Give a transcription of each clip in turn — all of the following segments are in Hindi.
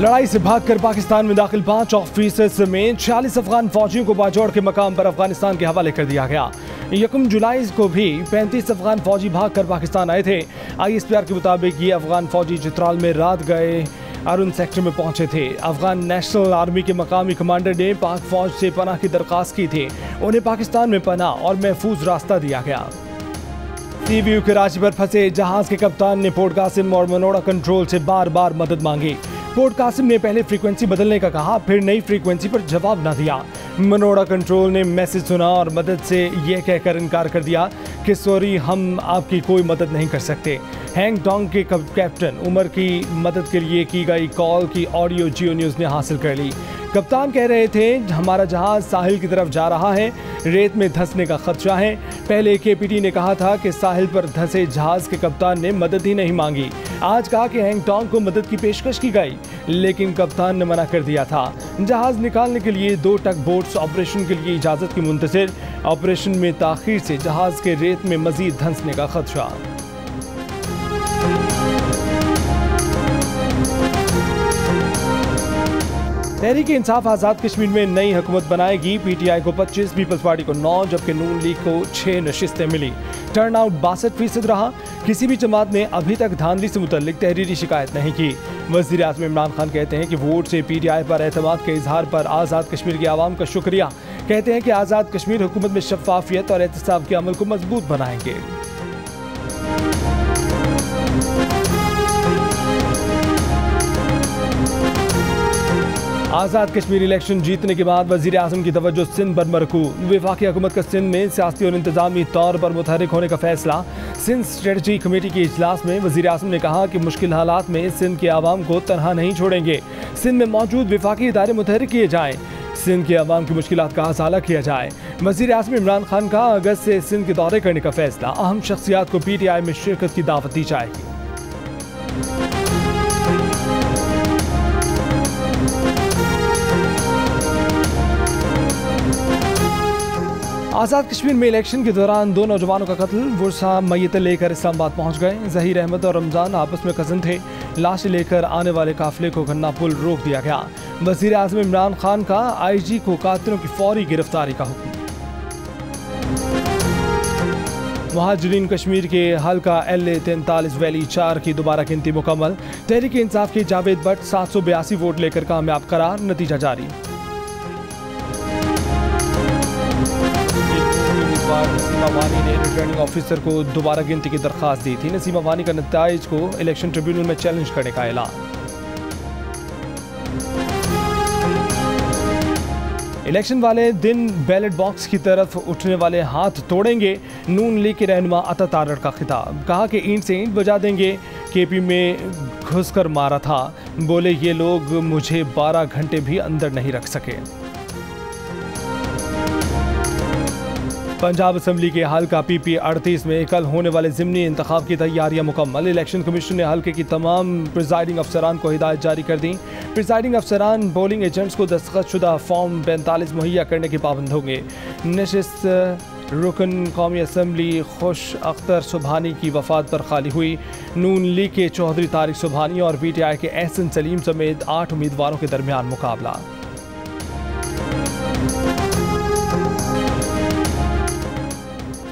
लड़ाई से भागकर पाकिस्तान में दाखिल 5 ऑफिसर समेत 46 अफगान फौजियों को बाजौड़ के मकाम पर अफगानिस्तान के हवाले कर दिया गया। 1 जुलाई को भी 35 अफगान फौजी भागकर पाकिस्तान आए थे। ISPR के मुताबिक ये अफगान फौजी चित्राल में रात गए अरुण सेक्टर में पहुंचे थे। अफगान नेशनल आर्मी के मकामी कमांडर ने पाक फौज से पनाह की दरख्वास्त की थी। उन्हें पाकिस्तान में पनाह और महफूज रास्ता दिया गया। CBU कराची पर फंसे जहाज के कप्तान ने पोर्ट कासिम और मनोड़ा कंट्रोल से बार बार मदद मांगी। पोर्ट कासिम ने पहले फ्रीक्वेंसी बदलने का कहा, फिर नई फ्रीक्वेंसी पर जवाब न दिया। मनोड़ा कंट्रोल ने मैसेज सुना और मदद से यह कहकर इनकार कर दिया कि सॉरी, हम आपकी कोई मदद नहीं कर सकते। हैंगडोंग के कैप्टन उमर की मदद के लिए की गई कॉल की ऑडियो जियो न्यूज़ ने हासिल कर ली। कप्तान कह रहे थे, हमारा जहाज साहिल की तरफ जा रहा है, रेत में धंसने का खदशा है। पहले KPT ने कहा था कि साहिल पर धंसे जहाज के कप्तान ने मदद ही नहीं मांगी। आज कहा कि हैंगडोंग को मदद की पेशकश की गई, लेकिन कप्तान ने मना कर दिया था। जहाज निकालने के लिए 2 टग बोट्स ऑपरेशन के लिए इजाज़त की मुंतज़िर। ऑपरेशन में ताख़ीर से जहाज के रेत में मज़ीद धंसने का खदशा। तहरीक इंसाफ आज़ाद कश्मीर में नई हुकूमत बनाएगी। PTI को 25, पीपल्स पार्टी को 9, जबकि नून लीग को 6 नशिस्तें मिली। टर्न आउट 62% रहा। किसी भी जमात ने अभी तक धांधली से मुतल्लिक तहरीरी शिकायत नहीं की। वज़ीर आज़म इमरान खान कहते हैं कि वोट से PTI पर एतमाद के इजहार पर आज़ाद कश्मीर के आवाम का शुक्रिया। कहते हैं कि आज़ाद कश्मीर हुकूमत में शफाफियत और एहतसाब के अमल को मजबूत बनाएंगे। आज़ाद कश्मीर इलेक्शन जीतने के बाद वज़ीर आज़म की तवज्जो सिंध पर मरकूज़। वफाकी हुकूमत का सिंध में सियासी और इंतज़ामी तौर पर मुतहरिक होने का फैसला। सिंध स्ट्रेटजी कमेटी के इजलास में वज़ीर आज़म ने कहा कि मुश्किल हालात में सिंध के आवाम को तनहा नहीं छोड़ेंगे। सिंध में मौजूद वफाकी इदारे मुतहरिक किए जाएँ, सिंध के आवाम की मुश्किलात का हसाला किया जाए। वज़ीर आज़म इमरान खान का अगस्त से सिंध के दौरे करने का फैसला। अहम शख्सियात को PTI में शिरकत की दावत दी जाएगी। आज़ाद कश्मीर में इलेक्शन के दौरान 2 नौजवानों का कत्ल। वुरसा मैयत लेकर इस्लामाबाद पहुंच गए। ज़हीर अहमद और रमज़ान आपस में कज़न थे। लाश लेकर आने वाले काफिले को गन्ना पुल रोक दिया गया। वज़ीर आज़म इमरान खान का IG को कातिलों की फौरी गिरफ्तारी का हुक्म। मुहाजिरीन कश्मीर के हल्का LA 43 वैली 4 की दोबारा गिनती मुकम्मल। तहरीक इंसाफ के जावेद भट्ट 782 वोट लेकर कामयाब करार। नतीजा जारी। नसीमा वानी ने रिटर्निंग ऑफिसर को दोबारा गिनती की दरख्वास्त दी थी। नसीमा वानी का नताइज को इलेक्शन ट्रिब्यूनल में चैलेंज करने का ऐलान। इलेक्शन वाले दिन बैलेट बॉक्स की तरफ उठने वाले हाथ तोड़ेंगे। नून लीग के रहनुमा अता तारड़ का खिताब। कहा कि ईंट से ईंट बजा देंगे। KP में घुसकर मारा था। बोले ये लोग मुझे 12 घंटे भी अंदर नहीं रख सके। पंजाब असम्बली के हल्का PP 38 में कल होने वाले ज़िमनी इंतखाब की तैयारियां मुकम्मल। इलेक्शन कमीशन ने हल्के की तमाम प्रिजाइडिंग अफसरान को हिदायत जारी कर दी। प्रिजाइडिंग अफसरान पोलिंग एजेंट्स को दस्तखतशुदा फॉर्म 45 मुहैया करने के पाबंद होंगे। नशिस्त रुकन कौमी असम्बली खुश अख्तर सुबहानी की वफात पर खाली हुई। नून लीग के चौधरी तारिक सुबहानी और PTI के एहसन सलीम समेत 8 उम्मीदवारों के दरमियान मुकाबला।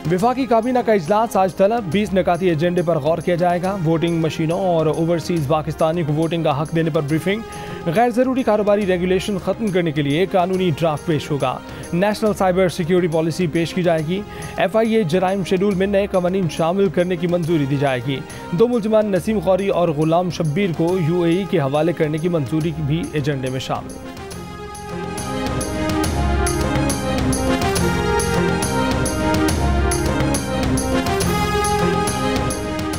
वफाकी काबीना का इजलास आज तलब। 20 निकाती एजेंडे पर गौर किया जाएगा। वोटिंग मशीनों और ओवरसीज पाकिस्तानी को वोटिंग का हक देने पर ब्रीफिंग। गैर ज़रूरी कारोबारी रेगुलेशन ख़त्म करने के लिए कानूनी ड्राफ्ट पेश होगा। नेशनल साइबर सिक्योरिटी पॉलिसी पेश की जाएगी। FIA जराइम शेड्यूल में नए कवानीन शामिल करने की मंजूरी दी जाएगी। 2 मुलजिमान नसीम गौरी और गुलाम शब्बीर को UAE के हवाले करने की मंजूरी भी एजेंडे में शामिल।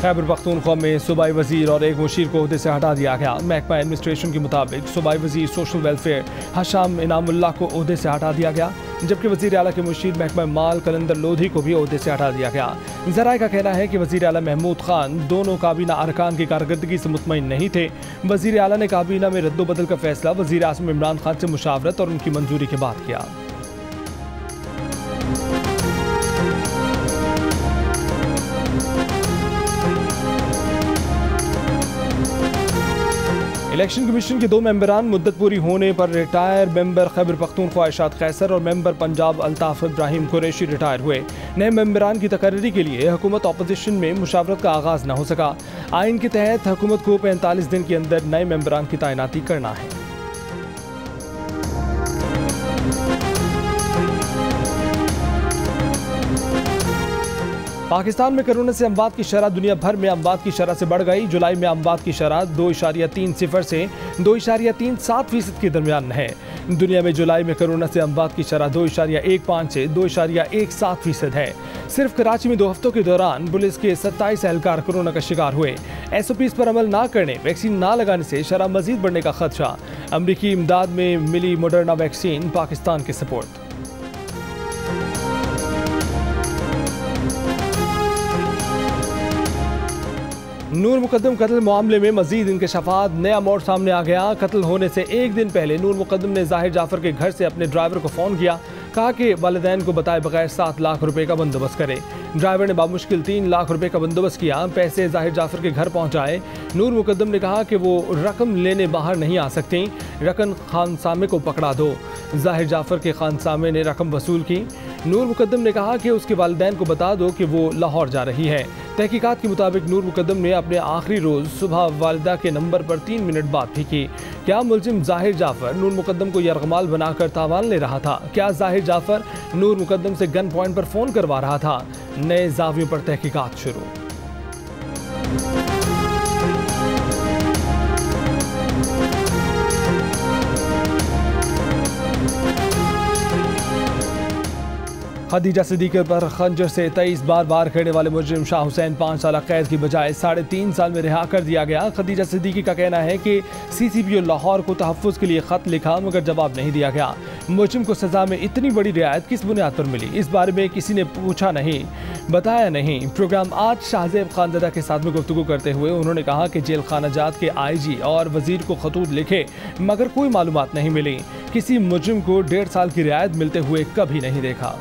खैबर पख्तूनख्वा में सूबाई वजीर और एक मुशीर को ओहदे से हटा दिया गया। महकमा एडमिनिस्ट्रेशन के मुताबिक सूबाई वजीर सोशल वेलफेयर हशाम इनामुल्लाह को ओहदे से हटा दिया गया, जबकि वजीर आला के मुशीर महकमा माल कलंदर लोधी को भी ओहदे से हटा दिया गया। ज़राए का कहना है कि वजीर आला महमूद खान दोनों काबीना अरकान की कारकर्दगी से मुतमईन नहीं थे। वजीर आला ने काबीना में रद्दोबदल का फैसला वजीर आज़म इमरान खान से मुशावरत और उनकी मंजूरी के बाद किया। इलेक्शन कमीशन के 2 मेंबरान मुद्दत पूरी होने पर रिटायर। मेंबर खैबर पख्तूनख्वा इरशाद कैसर और मेंबर पंजाब अल्ताफ इब्राहिम कुरैशी रिटायर हुए। नए मेंबरान की तकर्री के लिए हुकूमत अपोजिशन में मुशावरत का आगाज न हो सका। आइन के तहत हुकूमत को 45 दिन के अंदर नए मेंबरान की तैनाती करना है। पाकिस्तान में कोरोना से अमवात की शरह दुनिया भर में अमवात की शरह से बढ़ गई। जुलाई में अमवात की शरह 2.30 से 2.37% के दरमियान है। दुनिया में जुलाई में कोरोना से अमवात की शरह 2.15 से 2.17% है। सिर्फ कराची में 2 हफ्तों के दौरान पुलिस के 27 एहलकार कोरोना का शिकार हुए। SOPs पर अमल ना करने, वैक्सीन ना लगाने से शरह मजीद बढ़ने का खदशा। अमरीकी इमदाद में मिली मॉडर्ना वैक्सीन पाकिस्तान के सपोर्ट। नूर मुकद्दम कत्ल मामले में मजीद इंकशाफात। नया मोड़ सामने आ गया। कत्ल होने से एक दिन पहले नूर मुकद्दम ने जाहिर जाफर के घर से अपने ड्राइवर को फ़ोन किया। कहा कि वालिदैन को बताए बगैर 7 लाख रुपए का बंदोबस्त करे। ड्राइवर ने बामुश्किल 3 लाख रुपए का बंदोबस्त किया। पैसे जाहिर जाफर के घर पहुंचाए। नूर मुकद्दम ने कहा कि वो रकम लेने बाहर नहीं आ सकती। रकन खानसामे को पकड़ा दो। जाहिर जाफर के खानसामे ने रकम वसूल की। नूर मुकद्दम ने कहा कि उसके वालिदैन को बता दो कि वो लाहौर जा रही है। तहकीकात के मुताबिक नूर मुकद्दम ने अपने आखिरी रोज़ सुबह वालिदा के नंबर पर 3 मिनट बात भी की। क्या मुलजिम जाहिर जाफर नूर मुकद्दम को यरगमाल बनाकर तावान ले रहा था? क्या जाहिर जाफर नूर मुकद्दम से गन पॉइंट पर फ़ोन करवा रहा था? नए जावियों पर तहकीकात शुरू। खदीजा सिद्दीकी पर खंजर से 23 बार वार करने वाले मुजरिम शाह हुसैन 5 साल कैद की बजाय 3.5 साल में रिहा कर दिया गया। खदीजा सिद्दीकी का कहना है कि CCPO लाहौर को तहफ़्फ़ुज़ के लिए ख़त लिखा मगर जवाब नहीं दिया गया। मुजरिम को सज़ा में इतनी बड़ी रियायत किस बुनियाद पर मिली? इस बारे में किसी ने पूछा नहीं, बताया नहीं। प्रोग्राम आज शाहज़ेब खानज़ादा के साथ में गुफ्तगू करते हुए उन्होंने कहा कि जेल खाना जात के IG और वज़ीर को खतूत लिखे मगर कोई मालूमात नहीं मिली। किसी मुजरिम को 1.5 साल की रियायत मिलते हुए कभी नहीं देखा।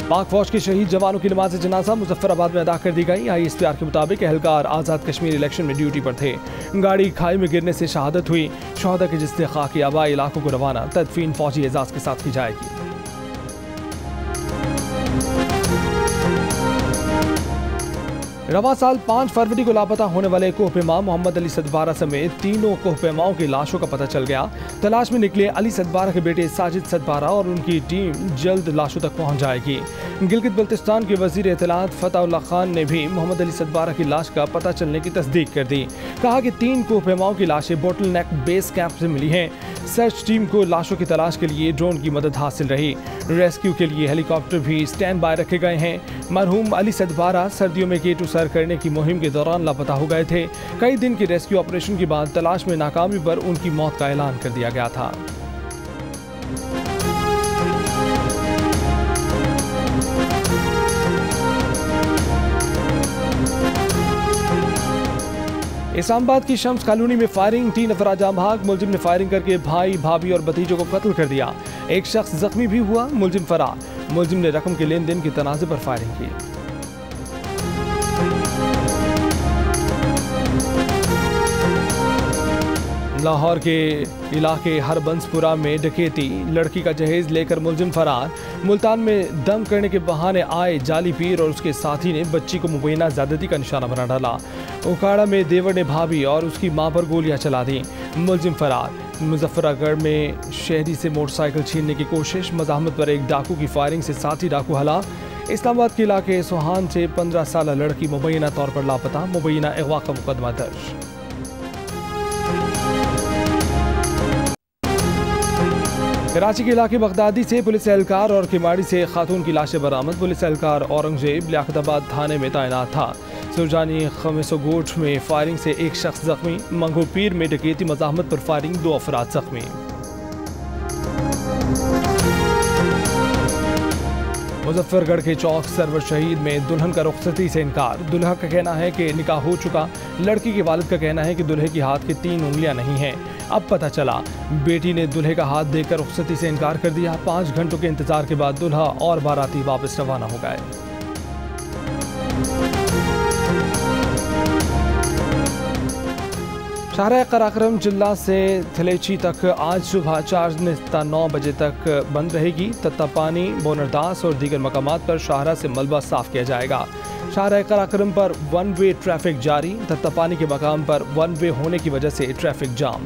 पाक फौज के शहीद जवानों की नमाज जनाजा मुजफ्फराबाद में अदा कर दी गई। ISPR के मुताबिक एहलकार आज़ाद कश्मीर इलेक्शन में ड्यूटी पर थे। गाड़ी खाई में गिरने से शहादत हुई। शहदा के जिस्ते खाकी आबाई इलाकों को रवाना तदफीन फौजी एजाज के साथ की जाएगी। रवा साल 5 फरवरी को लापता होने वाले कोहपेमा मोहम्मद अली सदबारा समेत 3 कोहपेमाओं की लाशों का पता चल गया। तलाश में निकले अली सदबारा के बेटे साजिद सदबारा और उनकी टीम जल्द लाशों तक पहुंच जाएगी। गिलगित बल्तिस्तान के वजीर इत्तलात फताउल्लाह खान ने भी मोहम्मद अली सदबारा की लाश का पता चलने की तस्दीक कर दी। कहा कि 3 कोहपेमाओं की लाशें बोटल नेक बेस कैंप से मिली हैं। सर्च टीम को लाशों की तलाश के लिए ड्रोन की मदद हासिल रही। रेस्क्यू के लिए हेलीकॉप्टर भी स्टैंड बाय रखे गए हैं। मरहूम अली सदबारा सर्दियों में K2 सर करने की मुहिम के दौरान लापता हो गए थे। कई दिन के रेस्क्यू ऑपरेशन के बाद तलाश में नाकामी पर उनकी मौत का ऐलान कर दिया गया था। इस्लामाबाद की शम्स कॉलोनी में फायरिंग, 3 अफराद जाम भाग। मुलजिम ने फायरिंग करके भाई, भाभी और भतीजों को कत्ल कर दिया। एक शख्स जख्मी भी हुआ। मुलजिम फरार। मुलजिम ने रकम के लेन देन के तनाज़े पर फायरिंग की। लाहौर के इलाके हरबंसपुरा में डकैती, लड़की का जहेज लेकर मुलजिम फरार। मुल्तान में दम करने के बहाने आए जाली पीर और उसके साथी ने बच्ची को मुबैना ज़्यादती का निशाना बना डाला। उकाड़ा में देवर ने भाभी और उसकी मां पर गोलियां चला दी। मुलजिम फरार। मुजफ्फरागढ़ में शहरी से मोटरसाइकिल छीनने की कोशिश, मज़ाहमत पर एक डाकू की फायरिंग से साथी डाकू हलाक। इस्लामाबाद के इलाके सोहान से 15 साल लड़की मुबैना तौर पर लापता, मुबैना अगवा का मुकदमा दर्ज। कराची के इलाके बगदादी से पुलिस एहलकार और किमाड़ी से खातून की लाशें बरामद। पुलिस एहलकार औरंगजेब लियाकताबाद थाने में तैनात था। सुरजानी खमेसोगोट में फायरिंग से एक शख्स जख्मी। मंगोपीर में डकैती मज़ाहमत पर फायरिंग, 2 अफराद जख्मी। मुजफ्फरगढ़ के चौक सरवर शहीद में दुल्हन का रुखसती से इनकार। दुल्हा का कहना है कि निकाह हो चुका। लड़की के वालिद का कहना है कि दुल्हे की हाथ की 3 उंगलियां नहीं हैं। अब पता चला बेटी ने दुल्हे का हाथ देकर रुखसती से इनकार कर दिया। 5 घंटों के इंतजार के बाद दुल्हा और बाराती वापस रवाना हो गए। शाहराह कराक्रम जिला से थलेची तक आज सुबह 4:09 बजे तक बंद रहेगी। तत्तापानी, बोनरदास और दीगर मकामात पर शाहराह से मलबा साफ किया जाएगा। शाहराह कराक्रम पर वन वे ट्रैफिक जारी। तत्तापानी के मकाम पर वन वे होने की वजह से ट्रैफिक जाम।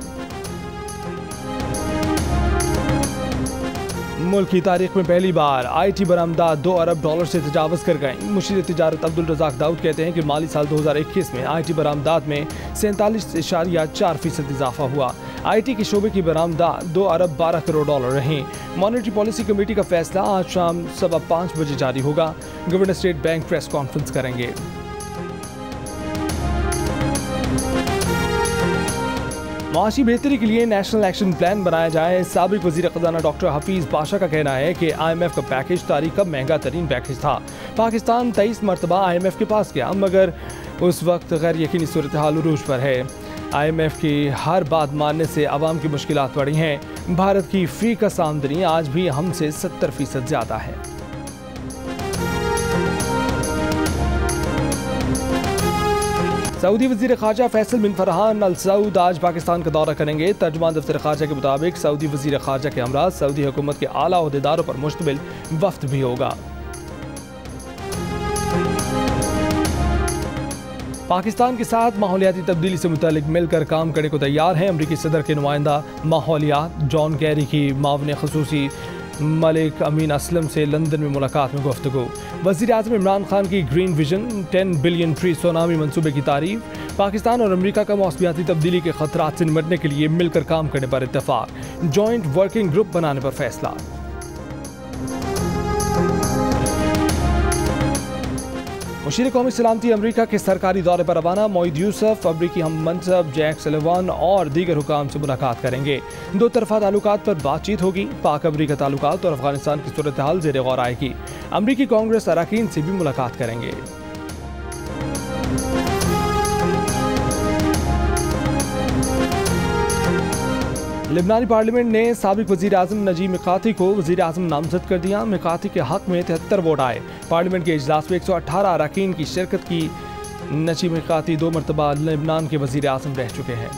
मुल्क की तारीख में पहली बार IT बरामदात $2 अरब से तजावज़ कर गए। मुशीर तिजारत अब्दुल रज़ाक दाऊद कहते हैं कि माली साल 2021 में IT बरामदात में 47.4% इजाफा हुआ। IT के शोबे की बरामदात $2 अरब 12 करोड़ रहीं। मॉनेटरी पॉलिसी कमेटी का फैसला आज शाम 5:15 बजे जारी होगा। Governor state bank press conference करेंगे। माशी बेहतरी के लिए नेशनल एक्शन प्लान बनाया जाए। साबिक वज़ीर ख़ज़ाना डॉक्टर हफीज़ पाशा का कहना है कि IMF का पैकेज तारीख का महंगा तरीन पैकेज था। पाकिस्तान 23 मरतबा IMF के पास गया, मगर उस वक्त गैर यकीनी सूरत हाल उरूज पर है। IMF की हर बात मानने से आवाम की मुश्किलात बढ़ी हैं। भारत की फ़ी का आमदनी आज भी हमसे 70% ज़्यादा है। सऊदी वज़ीर ख़ारजा फैसल बिन फरहान अल सऊद आज पाकिस्तान का दौरा करेंगे। तर्जुमान दफ्तर ख़ारजा के मुताबिक सऊदी वज़ीर ख़ारजा के हमरा सऊदी हुकूमत के आला ओहदेदारों पर मुश्तमिल वफ़द भी होगा। पाकिस्तान के साथ माहौलियाती तब्दीली से मुतालिक मिलकर काम करने को तैयार हैं। अमरीकी सदर के नुमाइंदा माहौलियात जॉन कैरी की मावन ख़ुसूसी मलिक अमीन असलम से लंदन में मुलाकात में गुफ्तगू। वज़ीर आज़म इमरान खान की green vision 10 billion tree tsunami मंसूबे की तारीफ। पाकिस्तान और अमेरिका का मौसमियाती तब्दीली के खतरात से निपटने के लिए मिलकर काम करने पर इत्तफाक। जॉइंट वर्किंग ग्रुप बनाने पर फैसला। मुशीर कौमी सलामती अमरीका के सरकारी दौरे पर रवाना। मोईद यूसुफ, अमरीकी हम मनसब जैक सलिवान और दीगर हुकाम से मुलाकात करेंगे। दो तरफा ताल्लुकात पर बातचीत होगी। पाक अमरीका ताल्लुकात और अफगानिस्तान की सूरत हाल ज़ेर गौर आएगी। अमरीकी कांग्रेस अरकान से भी मुलाकात करेंगे। लिबनानी पार्लियामेंट ने साबिक वज़ीर आज़म नजीब मिकाती को वज़ीर आज़म नामजद कर दिया। मिकाती के हक में 73 वोट आए। पार्लियामेंट के इजलास में 118 अरकान की शिरकत की। नजीब मिकाती 2 मरतबा लिबनान के वज़ीर आज़म रह चुके हैं।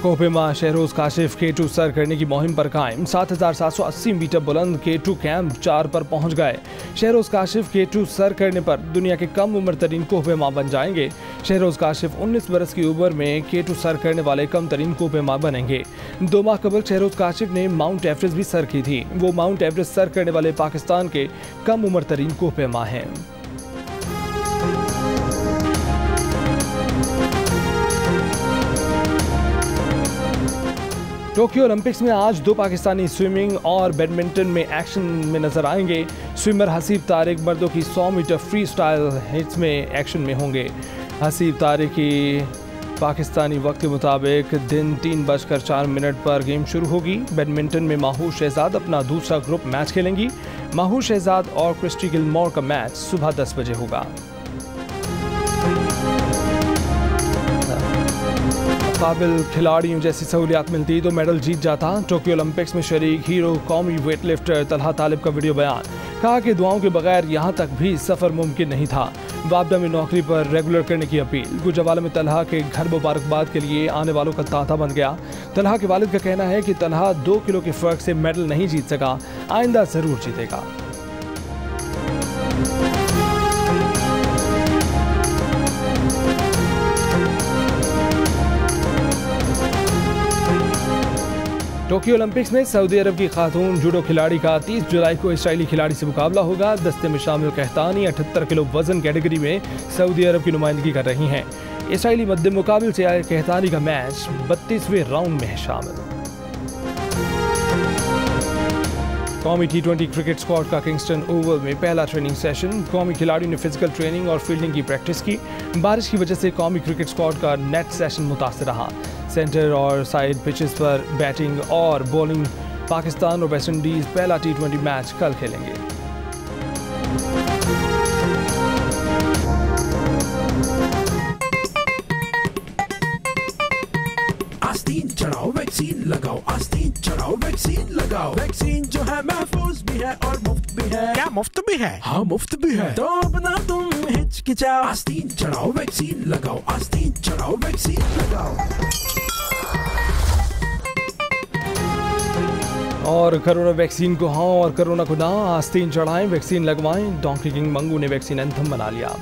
कोहपेमा शहरोज काशिफ K2 सर करने की मुहिम पर कायम। 7,780 मीटर बुलंद K2 कैंप 4 पर पहुंच गए। शहरोज काशिफ K2 सर करने पर दुनिया के कम उम्र तरीन कोहपेमा बन जाएंगे। शहरोज काशिफ 19 बरस की उम्र में K2 सर करने वाले कम तरीन कोहपेमा बनेंगे। 2 माह कबल शहरोज काशिफ ने माउंट एवरेस्ट भी सर की थी। वो माउंट एवरेस्ट सर करने वाले पाकिस्तान के कम उम्र तरीन कोहपेमा हैं। टोक्यो ओलंपिक्स में आज 2 पाकिस्तानी स्विमिंग और बैडमिंटन में एक्शन में नजर आएंगे। स्विमर हसीब तारिक मर्दों की 100 मीटर फ्री स्टाइल हिट्स में एक्शन में होंगे। हसीब तारिक की पाकिस्तानी वक्त के मुताबिक दिन 3:04 पर गेम शुरू होगी। बैडमिंटन में माहूर शहजाद अपना दूसरा ग्रुप मैच खेलेंगी। माहूर शहजाद और क्रिस्टी गिलमोर का मैच सुबह 10 बजे होगा। काबिल खिलाड़ियों जैसी सहूलियात मिलती तो मेडल जीत जाता। टोक्यो ओलंपिक्स में शरीक हीरो कौमी वेट लिफ्टर तलहा तालिब का वीडियो बयान। कहा कि दुआओं के बगैर यहाँ तक भी सफ़र मुमकिन नहीं था। वापडा में नौकरी पर रेगुलर करने की अपील। गुजरावाला में तलहा के घर मुबारकबाद के लिए आने वालों का तांता बन गया। तलहा के वालिद का कहना है कि तलहा 2 किलो के फ़र्क से मेडल नहीं जीत सका, आइंदा ज़रूर जीतेगा। टोक्यो ओलंपिक्स में सऊदी अरब की खातून जूडो खिलाड़ी का 30 जुलाई को इसराइली खिलाड़ी से मुकाबला होगा। दस्ते में शामिल कहतानी 78 किलो वजन कैटेगरी में सऊदी अरब की नुमाइंदगी कर रही हैं। इसराइली मद्दे मुकाबिल से आए कहतानी का मैच 32वें राउंड में है शामिल। कौमी T20 क्रिकेट स्क्वाड का किंगस्टन ओवल में पहला ट्रेनिंग सेशन। कौमी खिलाड़ियों ने फिजिकल ट्रेनिंग और फील्डिंग की प्रैक्टिस की। बारिश की वजह से कौमी क्रिकेट स्क्वाड का नेट सेशन मुतासर रहा। सेंटर और साइड पिचेस पर बैटिंग और बॉलिंग। पाकिस्तान और वेस्ट इंडीज पहला T20 मैच कल खेलेंगे। आस्तीन चढ़ाओ वैक्सीन लगाओ, आस्तीन चढ़ाओ वैक्सीन लगाओ। वैक्सीन जो है महफूज भी है और मुफ्त भी है। क्या मुफ्त भी है? हाँ मुफ्त भी है। तो अब ना तुम हिचकिचाओ, आस्तीन चढ़ाओ वैक्सीन लगाओ, आस्तीन चढ़ाओ वैक्सीन लगाओ। और कोरोना वैक्सीन को हाँ और कोरोना को ना, आस्तीन चढ़ाएं वैक्सीन लगवाएं। डोंकी किंग मंगू ने वैक्सीन एंथम बना लिया।